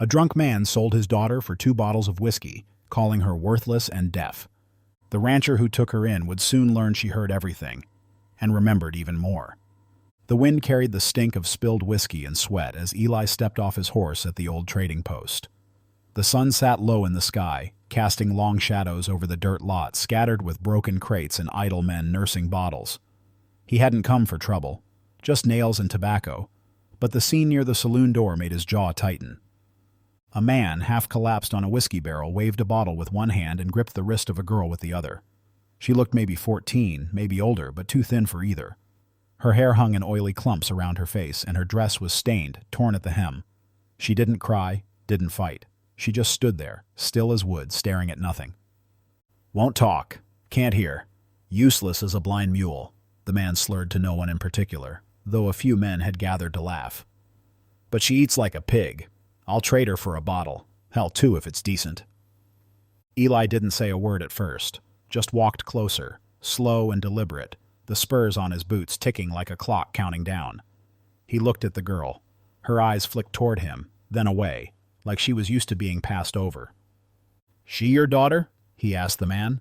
A drunk man sold his daughter for 2 bottles of whiskey, calling her worthless and deaf. The rancher who took her in would soon learn she heard everything, and remembered even more. The wind carried the stink of spilled whiskey and sweat as Eli stepped off his horse at the old trading post. The sun sat low in the sky, casting long shadows over the dirt lot scattered with broken crates and idle men nursing bottles. He hadn't come for trouble, just nails and tobacco, but the scene near the saloon door made his jaw tighten. A man, half collapsed on a whiskey barrel, waved a bottle with one hand and gripped the wrist of a girl with the other. She looked maybe 14, maybe older, but too thin for either. Her hair hung in oily clumps around her face, and her dress was stained, torn at the hem. She didn't cry, didn't fight. She just stood there, still as wood, staring at nothing. "Won't talk. Can't hear. Useless as a blind mule," the man slurred to no one in particular, though a few men had gathered to laugh. "But she eats like a pig. I'll trade her for a bottle. Hell, 2 if it's decent." Eli didn't say a word at first, just walked closer, slow and deliberate, the spurs on his boots ticking like a clock counting down. He looked at the girl. Her eyes flicked toward him, then away, like she was used to being passed over. "She your daughter?" he asked the man.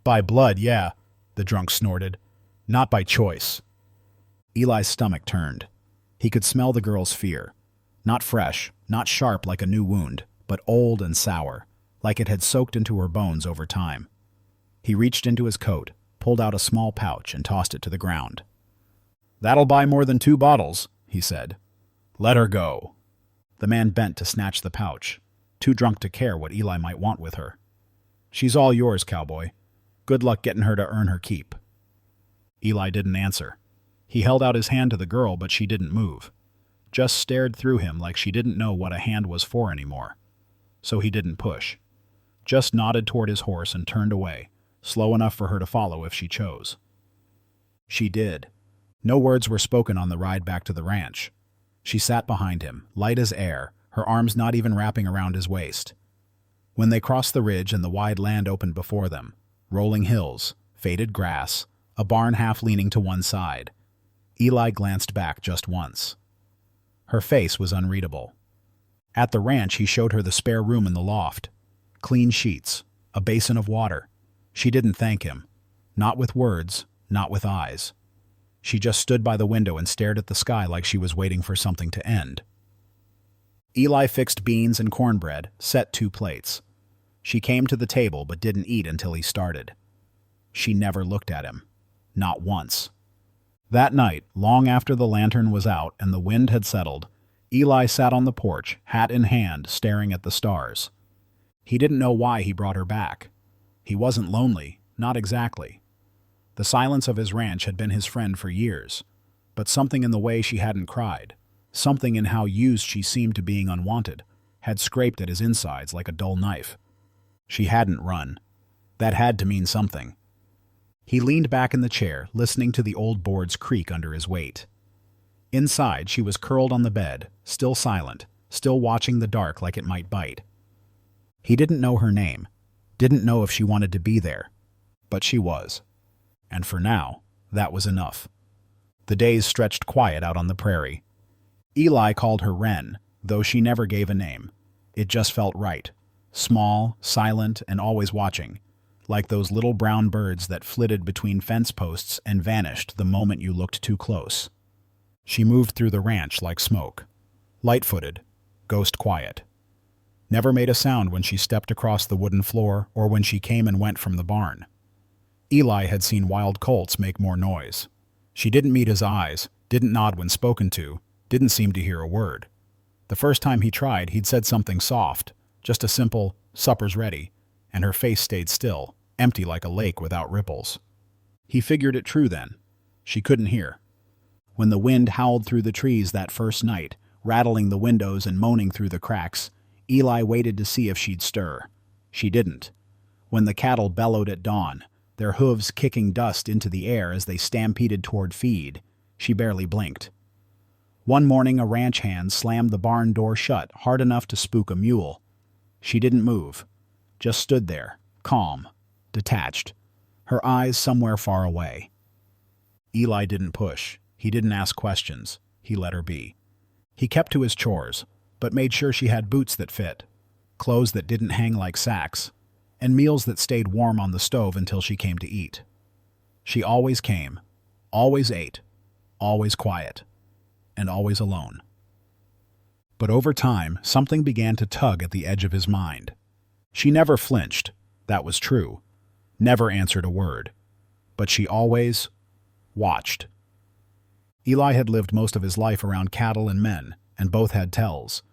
"By blood, yeah," the drunk snorted. "Not by choice." Eli's stomach turned. He could smell the girl's fear. Not fresh, not sharp like a new wound, but old and sour, like it had soaked into her bones over time. He reached into his coat, pulled out a small pouch, and tossed it to the ground. "That'll buy more than 2 bottles," he said. "Let her go." The man bent to snatch the pouch, too drunk to care what Eli might want with her. "She's all yours, cowboy. Good luck getting her to earn her keep." Eli didn't answer. He held out his hand to the girl, but she didn't move. Just stared through him like she didn't know what a hand was for anymore. So he didn't push. Just nodded toward his horse and turned away, slow enough for her to follow if she chose. She did. No words were spoken on the ride back to the ranch. She sat behind him, light as air, her arms not even wrapping around his waist. When they crossed the ridge and the wide land opened before them, rolling hills, faded grass, a barn half leaning to one side, Eli glanced back just once. Her face was unreadable. At the ranch, he showed her the spare room in the loft. Clean sheets, a basin of water. She didn't thank him. Not with words, not with eyes. She just stood by the window and stared at the sky like she was waiting for something to end. Eli fixed beans and cornbread, set 2 plates. She came to the table but didn't eat until he started. She never looked at him. Not once. That night, long after the lantern was out and the wind had settled, Eli sat on the porch, hat in hand, staring at the stars. He didn't know why he brought her back. He wasn't lonely, not exactly. The silence of his ranch had been his friend for years, but something in the way she hadn't cried, something in how used she seemed to being unwanted, had scraped at his insides like a dull knife. She hadn't run. That had to mean something. He leaned back in the chair, listening to the old boards creak under his weight. Inside, she was curled on the bed, still silent, still watching the dark like it might bite. He didn't know her name, didn't know if she wanted to be there, but she was. And for now, that was enough. The days stretched quiet out on the prairie. Eli called her Wren, though she never gave a name. It just felt right. Small, silent, and always watching, like those little brown birds that flitted between fence posts and vanished the moment you looked too close. She moved through the ranch like smoke. Light-footed, ghost quiet. Never made a sound when she stepped across the wooden floor or when she came and went from the barn. Eli had seen wild colts make more noise. She didn't meet his eyes, didn't nod when spoken to, didn't seem to hear a word. The first time he tried, he'd said something soft, just a simple, "Supper's ready," and her face stayed still, empty like a lake without ripples. He figured it true then. She couldn't hear. When the wind howled through the trees that first night, rattling the windows and moaning through the cracks, Eli waited to see if she'd stir. She didn't. When the cattle bellowed at dawn, their hooves kicking dust into the air as they stampeded toward feed, she barely blinked. One morning a ranch hand slammed the barn door shut hard enough to spook a mule. She didn't move, just stood there, calm, detached, her eyes somewhere far away. Eli didn't push. He didn't ask questions. He let her be. He kept to his chores, but made sure she had boots that fit, clothes that didn't hang like sacks, and meals that stayed warm on the stove until she came to eat. She always came, always ate, always quiet, and always alone. But over time, something began to tug at the edge of his mind. She never flinched, that was true, never answered a word, but she always watched. Eli had lived most of his life around cattle and men, and both had tells.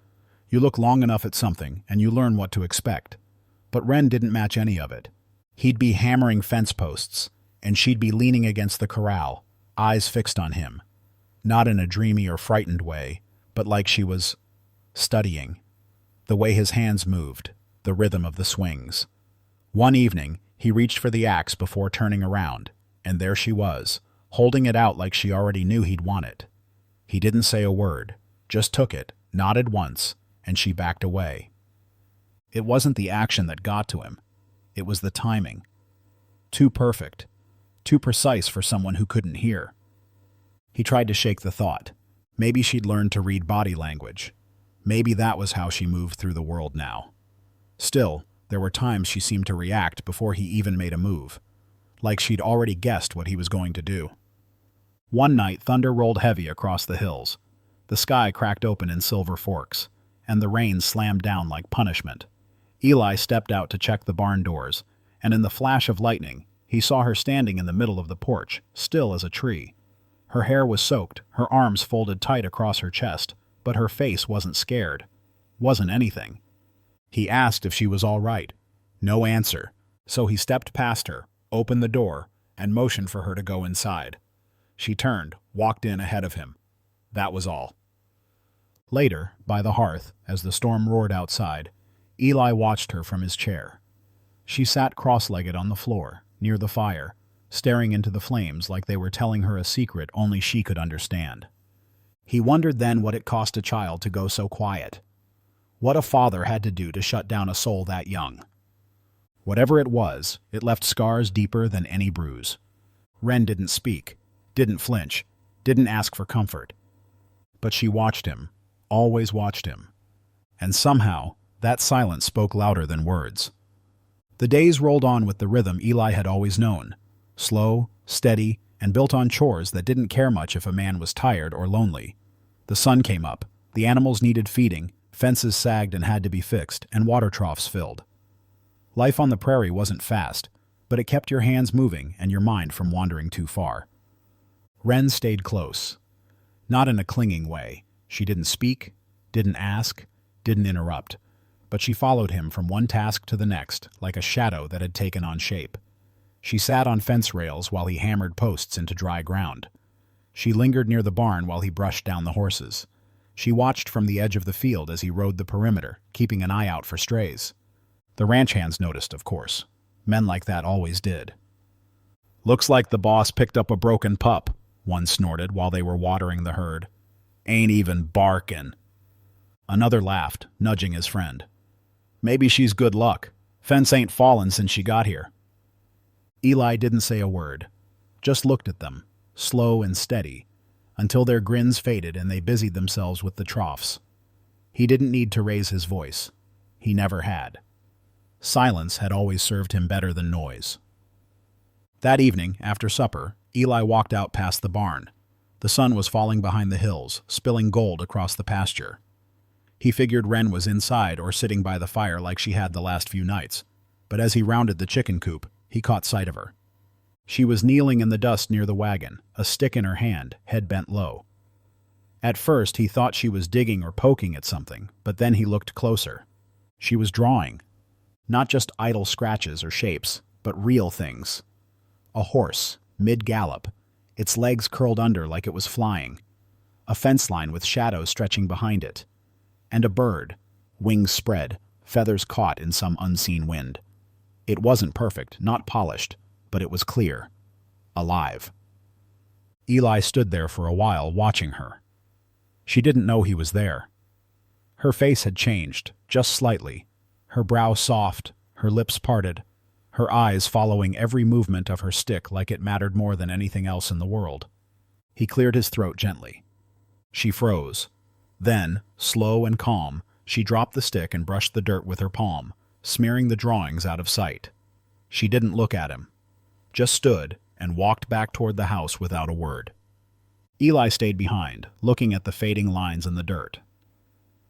You look long enough at something, and you learn what to expect. But Wren didn't match any of it. He'd be hammering fence posts, and she'd be leaning against the corral, eyes fixed on him. Not in a dreamy or frightened way, but like she was studying. The way his hands moved, the rhythm of the swings. One evening, he reached for the axe before turning around, and there she was, holding it out like she already knew he'd want it. He didn't say a word, just took it, nodded once, and she backed away. It wasn't the action that got to him. It was the timing. Too perfect, too precise for someone who couldn't hear. He tried to shake the thought. Maybe she'd learned to read body language. Maybe that was how she moved through the world now. Still, there were times she seemed to react before he even made a move, like she'd already guessed what he was going to do. One night, thunder rolled heavy across the hills. The sky cracked open in silver forks, and the rain slammed down like punishment. Eli stepped out to check the barn doors, and in the flash of lightning, he saw her standing in the middle of the porch, still as a tree. Her hair was soaked, her arms folded tight across her chest, but her face wasn't scared. Wasn't anything. He asked if she was all right. No answer, so he stepped past her, opened the door, and motioned for her to go inside. She turned, walked in ahead of him. That was all. Later, by the hearth, as the storm roared outside, Eli watched her from his chair. She sat cross-legged on the floor, near the fire, staring into the flames like they were telling her a secret only she could understand. He wondered then what it cost a child to go so quiet. What a father had to do to shut down a soul that young. Whatever it was, it left scars deeper than any bruise. Wren didn't speak, didn't flinch, didn't ask for comfort. But she watched him, always watched him. And somehow, that silence spoke louder than words. The days rolled on with the rhythm Eli had always known, slow, steady, and built on chores that didn't care much if a man was tired or lonely. The sun came up, the animals needed feeding, fences sagged and had to be fixed, and water troughs filled. Life on the prairie wasn't fast, but it kept your hands moving and your mind from wandering too far. Wren stayed close. Not in a clinging way. She didn't speak, didn't ask, didn't interrupt, but she followed him from one task to the next, like a shadow that had taken on shape. She sat on fence rails while he hammered posts into dry ground. She lingered near the barn while he brushed down the horses. She watched from the edge of the field as he rode the perimeter, keeping an eye out for strays. The ranch hands noticed, of course. Men like that always did. "Looks like the boss picked up a broken pup," one snorted while they were watering the herd. "Ain't even barkin'." Another laughed, nudging his friend. "Maybe she's good luck. Fence ain't fallen since she got here." Eli didn't say a word, just looked at them, slow and steady, until their grins faded and they busied themselves with the troughs. He didn't need to raise his voice. He never had. Silence had always served him better than noise. That evening, after supper, Eli walked out past the barn. The sun was falling behind the hills, spilling gold across the pasture. He figured Wren was inside or sitting by the fire like she had the last few nights, but as he rounded the chicken coop, he caught sight of her. She was kneeling in the dust near the wagon, a stick in her hand, head bent low. At first, he thought she was digging or poking at something, but then he looked closer. She was drawing. Not just idle scratches or shapes, but real things. A horse, mid-gallop, its legs curled under like it was flying. A fence line with shadows stretching behind it. And a bird, wings spread, feathers caught in some unseen wind. It wasn't perfect, not polished, but it was clear. Alive. Eli stood there for a while, watching her. She didn't know he was there. Her face had changed, just slightly, her brow soft, her lips parted, her eyes following every movement of her stick like it mattered more than anything else in the world. He cleared his throat gently. She froze. Then, slow and calm, she dropped the stick and brushed the dirt with her palm, smearing the drawings out of sight. She didn't look at him, just stood and walked back toward the house without a word. Eli stayed behind, looking at the fading lines in the dirt.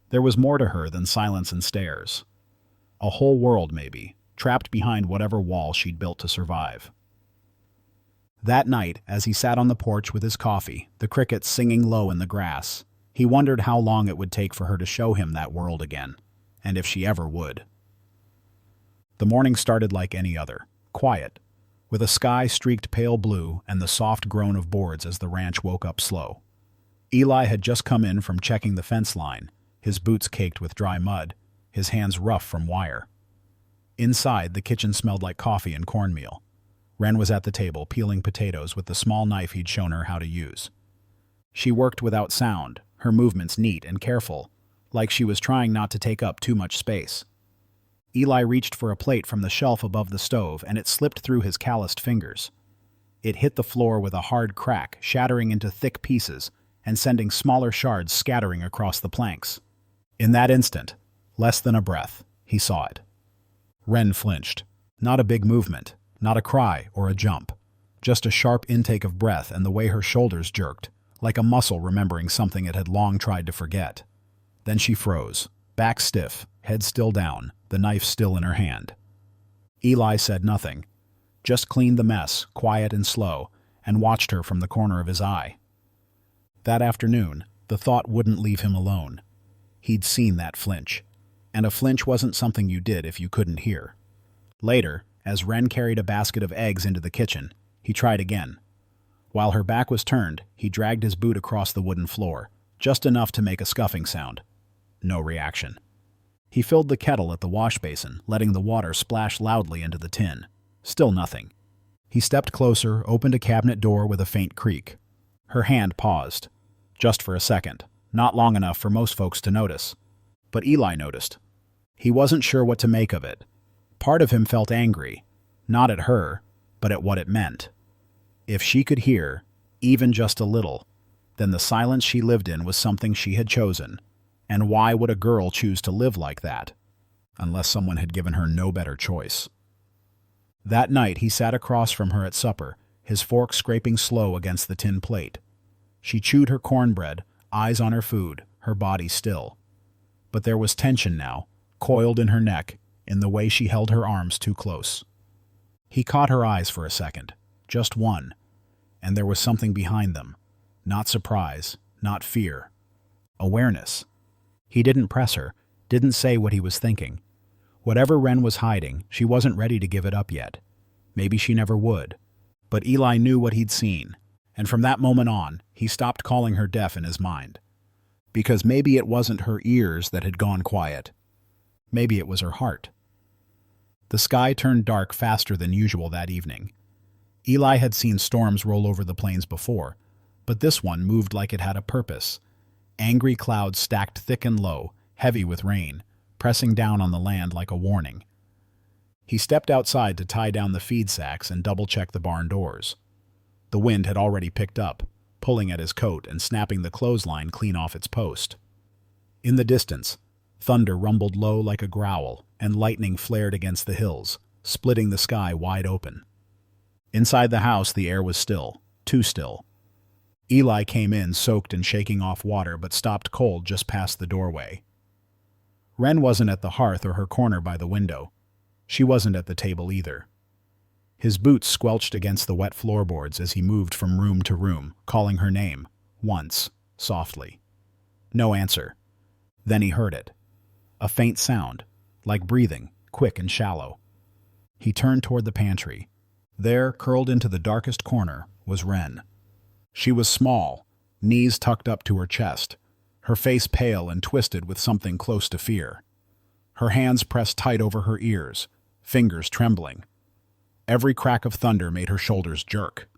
There was more to her than silence and stares. A whole world, maybe, trapped behind whatever wall she'd built to survive. That night, as he sat on the porch with his coffee, the crickets singing low in the grass, he wondered how long it would take for her to show him that world again, and if she ever would. The morning started like any other, quiet, with a sky streaked pale blue and the soft groan of boards as the ranch woke up slow. Eli had just come in from checking the fence line, his boots caked with dry mud, his hands rough from wire. Inside, the kitchen smelled like coffee and cornmeal. Wren was at the table, peeling potatoes with the small knife he'd shown her how to use. She worked without sound, her movements neat and careful, like she was trying not to take up too much space. Eli reached for a plate from the shelf above the stove, and it slipped through his calloused fingers. It hit the floor with a hard crack, shattering into thick pieces and sending smaller shards scattering across the planks. In that instant, less than a breath, he saw it. Wren flinched. Not a big movement, not a cry or a jump, just a sharp intake of breath and the way her shoulders jerked, like a muscle remembering something it had long tried to forget. Then she froze, back stiff, head still down, the knife still in her hand. Eli said nothing, just cleaned the mess, quiet and slow, and watched her from the corner of his eye. That afternoon, the thought wouldn't leave him alone. He'd seen that flinch, and a flinch wasn't something you did if you couldn't hear. Later, as Wren carried a basket of eggs into the kitchen, he tried again. While her back was turned, he dragged his boot across the wooden floor, just enough to make a scuffing sound. No reaction. He filled the kettle at the wash basin, letting the water splash loudly into the tin. Still nothing. He stepped closer, opened a cabinet door with a faint creak. Her hand paused. Just for a second. Not long enough for most folks to notice. But Eli noticed. He wasn't sure what to make of it. Part of him felt angry. Not at her, but at what it meant. If she could hear, even just a little, then the silence she lived in was something she had chosen. And why would a girl choose to live like that? Unless someone had given her no better choice. That night he sat across from her at supper, his fork scraping slow against the tin plate. She chewed her cornbread, eyes on her food, her body still. But there was tension now, coiled in her neck, in the way she held her arms too close. He caught her eyes for a second, just one, and there was something behind them. Not surprise, not fear. Awareness. He didn't press her, didn't say what he was thinking. Whatever Wren was hiding, she wasn't ready to give it up yet. Maybe she never would. But Eli knew what he'd seen, and from that moment on, he stopped calling her deaf in his mind. Because maybe it wasn't her ears that had gone quiet. Maybe it was her heart. The sky turned dark faster than usual that evening. Eli had seen storms roll over the plains before, but this one moved like it had a purpose. Angry clouds stacked thick and low, heavy with rain, pressing down on the land like a warning. He stepped outside to tie down the feed sacks and double-check the barn doors. The wind had already picked up, pulling at his coat and snapping the clothesline clean off its post. In the distance, thunder rumbled low like a growl, and lightning flared against the hills, splitting the sky wide open. Inside the house, the air was still, too still. Eli came in soaked and shaking off water, but stopped cold just past the doorway. Wren wasn't at the hearth or her corner by the window. She wasn't at the table either. His boots squelched against the wet floorboards as he moved from room to room, calling her name, once, softly. No answer. Then he heard it. A faint sound, like breathing, quick and shallow. He turned toward the pantry. There, curled into the darkest corner, was Wren. She was small, knees tucked up to her chest, her face pale and twisted with something close to fear. Her hands pressed tight over her ears, fingers trembling. Every crack of thunder made her shoulders jerk.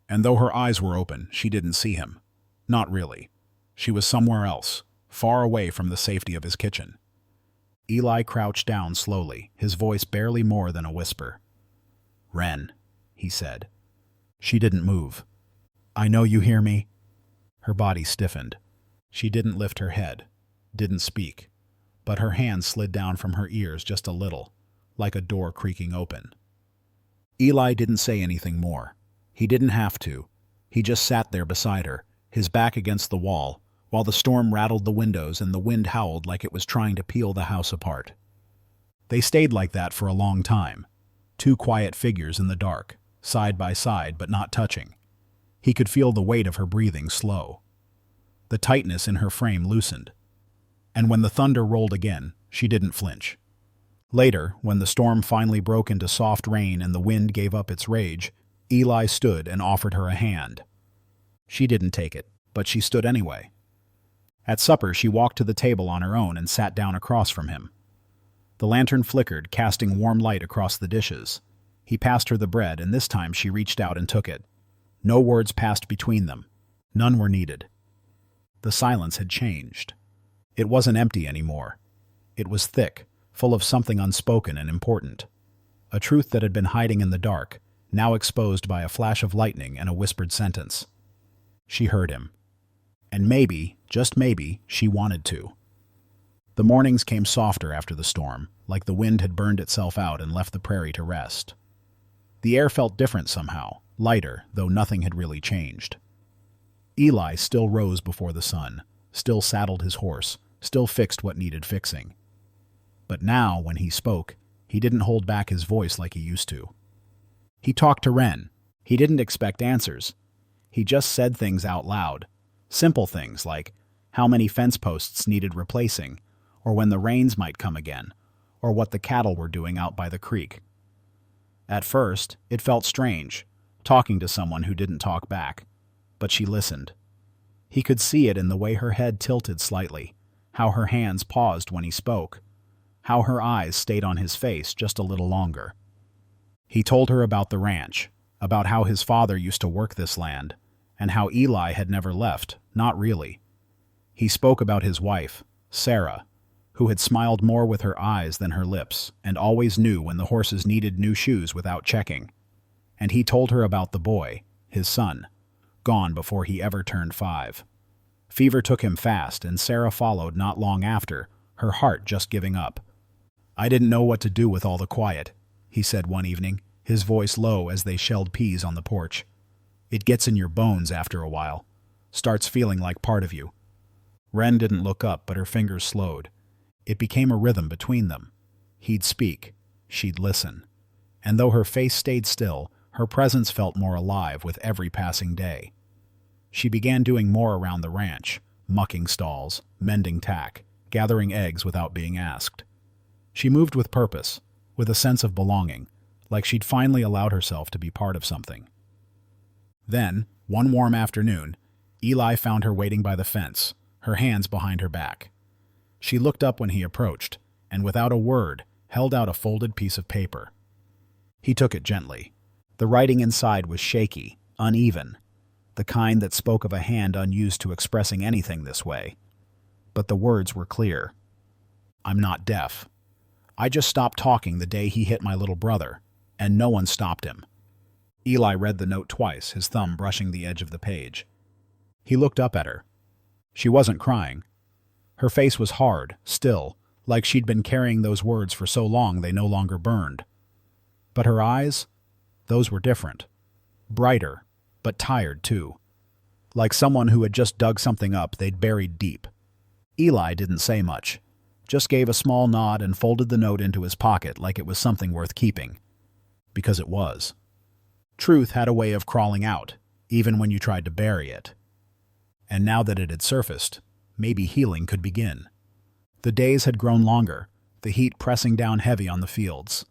And though her eyes were open, she didn't see him. Not really. She was somewhere else, far away from the safety of his kitchen. Eli crouched down slowly, his voice barely more than a whisper. "Wren," he said. She didn't move. "I know you hear me." Her body stiffened. She didn't lift her head, didn't speak, but her hand slid down from her ears just a little, like a door creaking open. Eli didn't say anything more. He didn't have to. He just sat there beside her, his back against the wall, while the storm rattled the windows and the wind howled like it was trying to peel the house apart. They stayed like that for a long time, two quiet figures in the dark, side by side but not touching. He could feel the weight of her breathing slow. The tightness in her frame loosened. And when the thunder rolled again, she didn't flinch. Later, when the storm finally broke into soft rain and the wind gave up its rage, Eli stood and offered her a hand. She didn't take it, but she stood anyway. At supper, she walked to the table on her own and sat down across from him. The lantern flickered, casting warm light across the dishes. He passed her the bread, and this time she reached out and took it. No words passed between them. None were needed. The silence had changed. It wasn't empty anymore. It was thick, full of something unspoken and important. A truth that had been hiding in the dark, now exposed by a flash of lightning and a whispered sentence. She heard him. And maybe, just maybe, she wanted to. The mornings came softer after the storm, like the wind had burned itself out and left the prairie to rest. The air felt different somehow, lighter, though nothing had really changed. Eli still rose before the sun, still saddled his horse, still fixed what needed fixing. But now, when he spoke, he didn't hold back his voice like he used to. He talked to Wren. He didn't expect answers. He just said things out loud. Simple things like how many fence posts needed replacing, or when the rains might come again, or what the cattle were doing out by the creek. At first, it felt strange, talking to someone who didn't talk back. But she listened. He could see it in the way her head tilted slightly, how her hands paused when he spoke, how her eyes stayed on his face just a little longer. He told her about the ranch, about how his father used to work this land, and how Eli had never left, not really. He spoke about his wife, Sarah, who had smiled more with her eyes than her lips and always knew when the horses needed new shoes without checking. And he told her about the boy, his son, gone before he ever turned 5. Fever took him fast, and Sarah followed not long after, her heart just giving up. "I didn't know what to do with all the quiet," he said one evening, his voice low as they shelled peas on the porch. "It gets in your bones after a while. Starts feeling like part of you." Wren didn't look up, but her fingers slowed. It became a rhythm between them. He'd speak, she'd listen. And though her face stayed still, her presence felt more alive with every passing day. She began doing more around the ranch, mucking stalls, mending tack, gathering eggs without being asked. She moved with purpose, with a sense of belonging, like she'd finally allowed herself to be part of something. Then, one warm afternoon, Eli found her waiting by the fence, her hands behind her back. She looked up when he approached, and without a word, held out a folded piece of paper. He took it gently. The writing inside was shaky, uneven, the kind that spoke of a hand unused to expressing anything this way. But the words were clear. "I'm not deaf. I just stopped talking the day he hit my little brother, and no one stopped him." Eli read the note twice, his thumb brushing the edge of the page. He looked up at her. She wasn't crying. Her face was hard, still, like she'd been carrying those words for so long they no longer burned. But her eyes, those were different. Brighter, but tired too. Like someone who had just dug something up they'd buried deep. Eli didn't say much, just gave a small nod and folded the note into his pocket like it was something worth keeping. Because it was. Truth had a way of crawling out, even when you tried to bury it. And now that it had surfaced, maybe healing could begin. The days had grown longer, the heat pressing down heavy on the fields.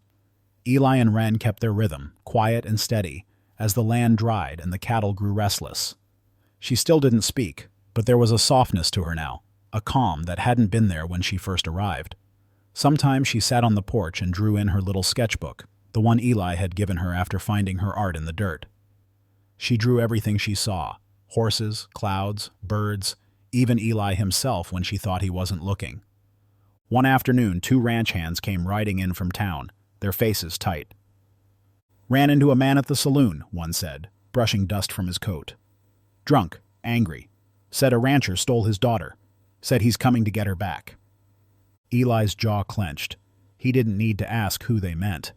Eli and Wren kept their rhythm, quiet and steady, as the land dried and the cattle grew restless. She still didn't speak, but there was a softness to her now, a calm that hadn't been there when she first arrived. Sometimes she sat on the porch and drew in her little sketchbook, the one Eli had given her after finding her art in the dirt. She drew everything she saw, horses, clouds, birds, even Eli himself when she thought he wasn't looking. One afternoon, 2 ranch hands came riding in from town, their faces tight. "Ran into a man at the saloon," one said, brushing dust from his coat. "Drunk, angry. Said a rancher stole his daughter. Said he's coming to get her back." Eli's jaw clenched. He didn't need to ask who they meant.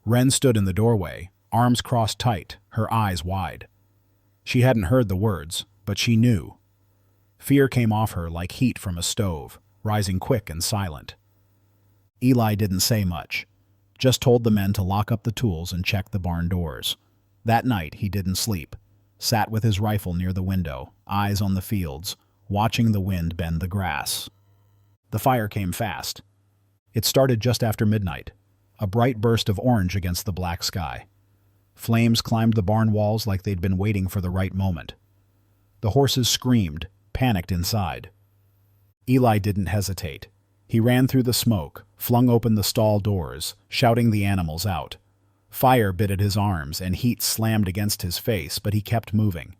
Wren stood in the doorway, arms crossed tight, her eyes wide. She hadn't heard the words, but she knew. Fear came off her like heat from a stove, rising quick and silent. Eli didn't say much, just told the men to lock up the tools and check the barn doors. That night he didn't sleep, sat with his rifle near the window, eyes on the fields, watching the wind bend the grass. The fire came fast. It started just after midnight, a bright burst of orange against the black sky. Flames climbed the barn walls like they'd been waiting for the right moment. The horses screamed, panicked inside. Eli didn't hesitate. He ran through the smoke, flung open the stall doors, shouting the animals out. Fire bit at his arms and heat slammed against his face, but he kept moving.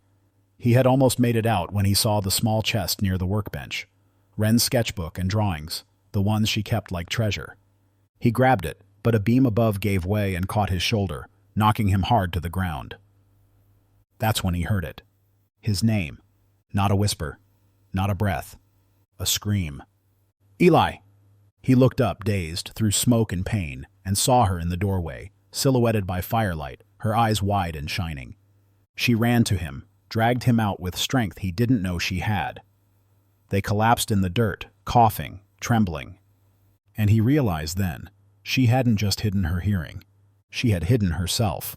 He had almost made it out when he saw the small chest near the workbench. Wren's sketchbook and drawings, the ones she kept like treasure. He grabbed it, but a beam above gave way and caught his shoulder, knocking him hard to the ground. That's when he heard it. His name. Not a whisper. Not a breath. A scream. "Eli!" He looked up, dazed, through smoke and pain, and saw her in the doorway, silhouetted by firelight, her eyes wide and shining. She ran to him, dragged him out with strength he didn't know she had. They collapsed in the dirt, coughing, trembling. And he realized then, she hadn't just hidden her hearing. She had hidden herself.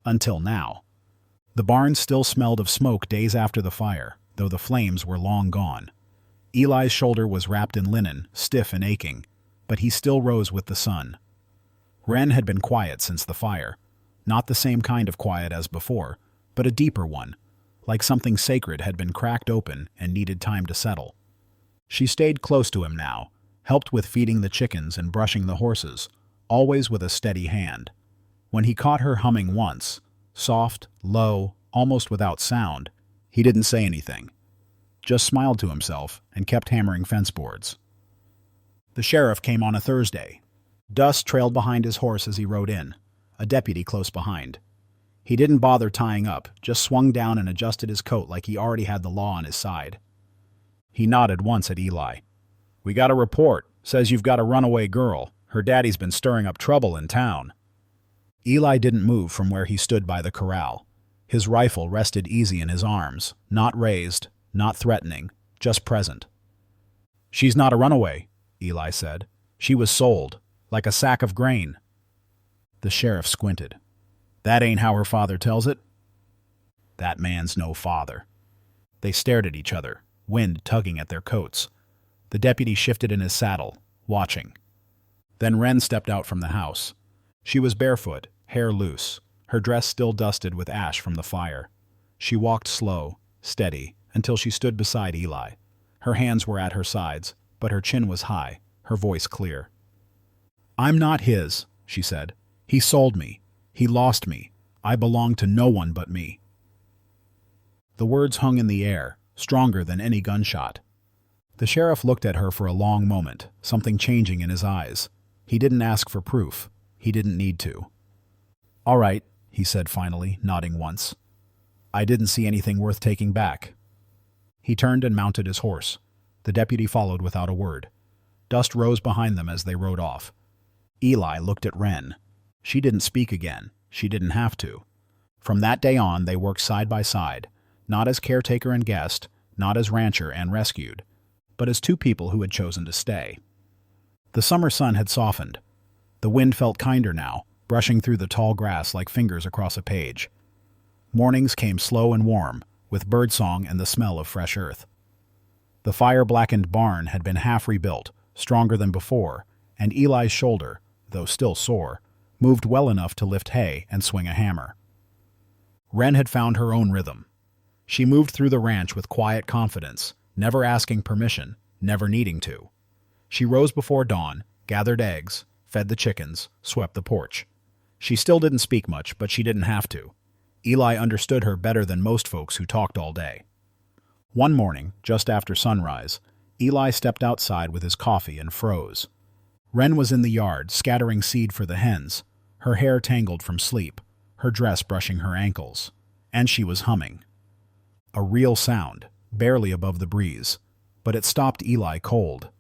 Until now. The barn still smelled of smoke days after the fire, though the flames were long gone. Eli's shoulder was wrapped in linen, stiff and aching, but he still rose with the sun. Wren had been quiet since the fire, not the same kind of quiet as before, but a deeper one, like something sacred had been cracked open and needed time to settle. She stayed close to him now, helped with feeding the chickens and brushing the horses, always with a steady hand. When he caught her humming once, soft, low, almost without sound, he didn't say anything, just smiled to himself and kept hammering fence boards. The sheriff came on a Thursday. Dust trailed behind his horse as he rode in, a deputy close behind. He didn't bother tying up, just swung down and adjusted his coat like he already had the law on his side. He nodded once at Eli. "We got a report. Says you've got a runaway girl. Her daddy's been stirring up trouble in town." Eli didn't move from where he stood by the corral. His rifle rested easy in his arms, not raised, not threatening, just present. "She's not a runaway," Eli said. "She was sold, like a sack of grain." The sheriff squinted. "That ain't how her father tells it." "That man's no father." They stared at each other, wind tugging at their coats. The deputy shifted in his saddle, watching. Then Wren stepped out from the house. She was barefoot, hair loose, her dress still dusted with ash from the fire. She walked slow, steady, until she stood beside Eli. Her hands were at her sides, but her chin was high, her voice clear. "I'm not his," she said. "He sold me. He lost me. I belong to no one but me." The words hung in the air, stronger than any gunshot. The sheriff looked at her for a long moment, something changing in his eyes. He didn't ask for proof. He didn't need to. "All right," he said finally, nodding once. "I didn't see anything worth taking back." He turned and mounted his horse. The deputy followed without a word. Dust rose behind them as they rode off. Eli looked at Wren. She didn't speak again. She didn't have to. From that day on, they worked side by side, not as caretaker and guest, not as rancher and rescued, but as two people who had chosen to stay. The summer sun had softened. The wind felt kinder now, brushing through the tall grass like fingers across a page. Mornings came slow and warm, with birdsong and the smell of fresh earth. The fire-blackened barn had been half rebuilt, stronger than before, and Eli's shoulder, though still sore, moved well enough to lift hay and swing a hammer. Wren had found her own rhythm. She moved through the ranch with quiet confidence, never asking permission, never needing to. She rose before dawn, gathered eggs, fed the chickens, swept the porch. She still didn't speak much, but she didn't have to. Eli understood her better than most folks who talked all day. One morning, just after sunrise, Eli stepped outside with his coffee and froze. Wren was in the yard, scattering seed for the hens, her hair tangled from sleep, her dress brushing her ankles. And she was humming. A real sound, barely above the breeze, but it stopped Eli cold.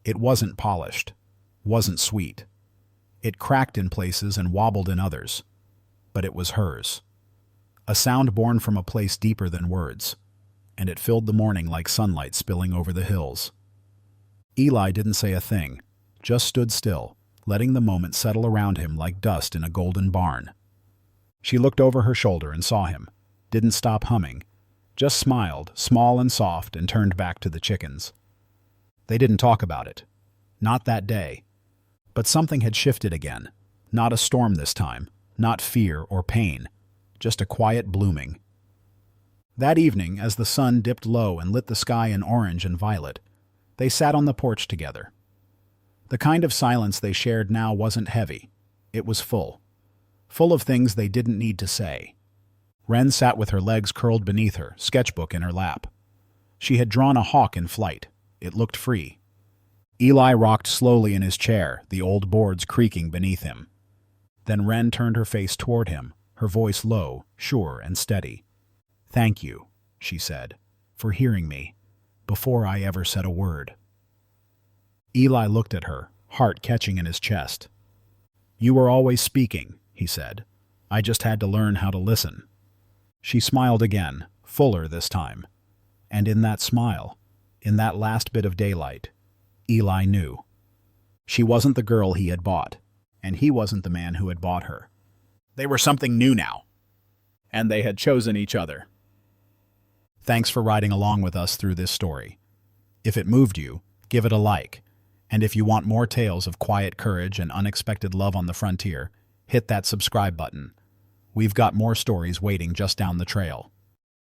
It wasn't polished, wasn't sweet. It cracked in places and wobbled in others, but it was hers. A sound born from a place deeper than words, and it filled the morning like sunlight spilling over the hills. Eli didn't say a thing, just stood still, letting the moment settle around him like dust in a golden barn. She looked over her shoulder and saw him, didn't stop humming, just smiled, small and soft, and turned back to the chickens. They didn't talk about it. Not that day. But something had shifted again. Not a storm this time, not fear or pain, just a quiet blooming. That evening, as the sun dipped low and lit the sky in orange and violet, they sat on the porch together. The kind of silence they shared now wasn't heavy. It was full. Full of things they didn't need to say. Wren sat with her legs curled beneath her, sketchbook in her lap. She had drawn a hawk in flight. It looked free. Eli rocked slowly in his chair, the old boards creaking beneath him. Then Wren turned her face toward him, her voice low, sure and steady. "Thank you," she said, "for hearing me, before I ever said a word." Eli looked at her, heart catching in his chest. "You were always speaking," he said. "I just had to learn how to listen." She smiled again, fuller this time. And in that smile, in that last bit of daylight, Eli knew. She wasn't the girl he had bought, and he wasn't the man who had bought her. They were something new now, and they had chosen each other. Thanks for riding along with us through this story. If it moved you, give it a like, and if you want more tales of quiet courage and unexpected love on the frontier, hit that subscribe button. We've got more stories waiting just down the trail.